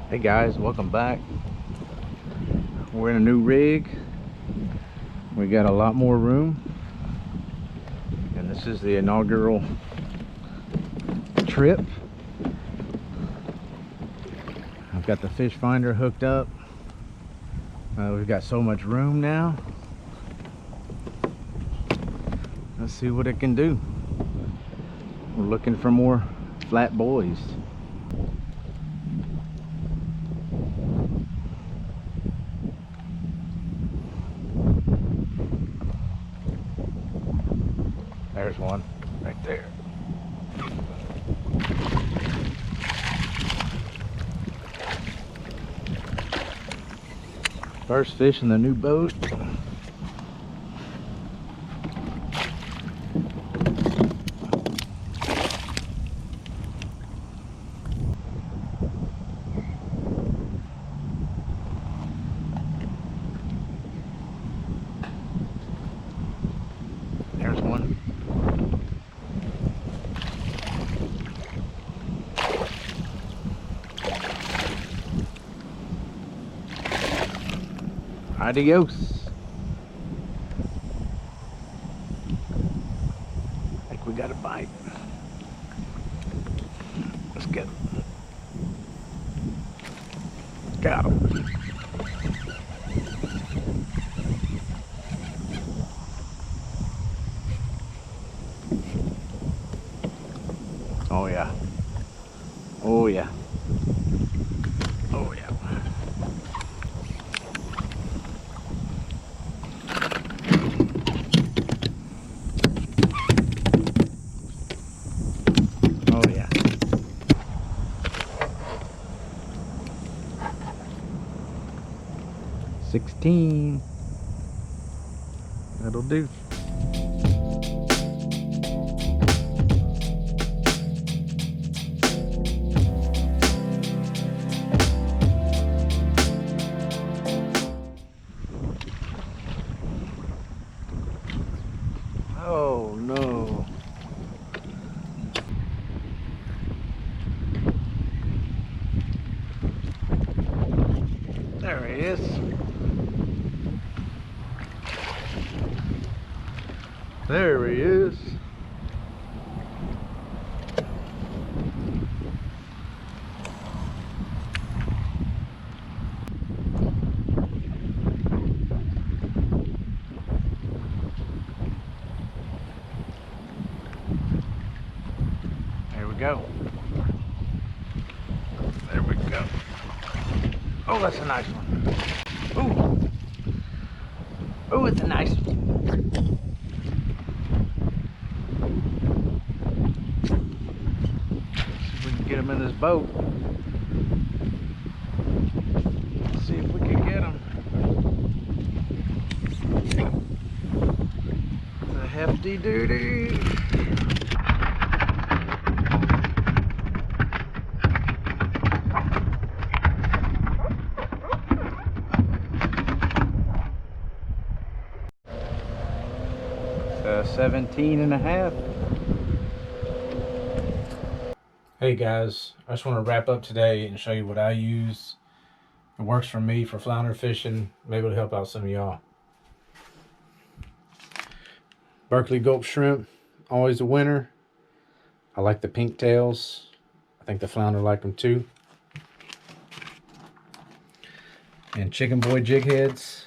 Hey guys, welcome back. We're in a new rig. We got a lot more room, and this is the inaugural trip. I've got the fish finder hooked up. We've got so much room now. Let's see what it can do. We're looking for more flat buoys. There's one right there. First fish in the new boat. There's one. Adios. I think we got a bite. Let's get him. Got him. Oh yeah. Oh yeah. Oh yeah. Oh yeah. $16. That'll do. Oh no. There he is. There he is. There we go. There we go. Oh, that's a nice one. Ooh. Oh, it's a nice one. See if we can get him in this boat. Let's see if we can get him. It's a hefty duty. It's 17 and a half. Hey guys, I just want to wrap up today and show you what I use. It works for me for flounder fishing. Maybe it'll help out some of y'all. Berkley Gulp shrimp, always a winner. I like the pink tails. I think the flounder like them too. And Chicken Boy jig heads.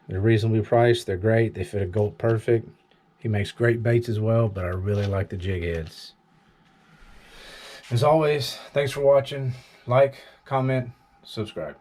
They're reasonably priced. They're great. They fit a gulp perfect. He makes great baits as well, but I really like the jig heads. As always, thanks for watching. Like, comment, subscribe.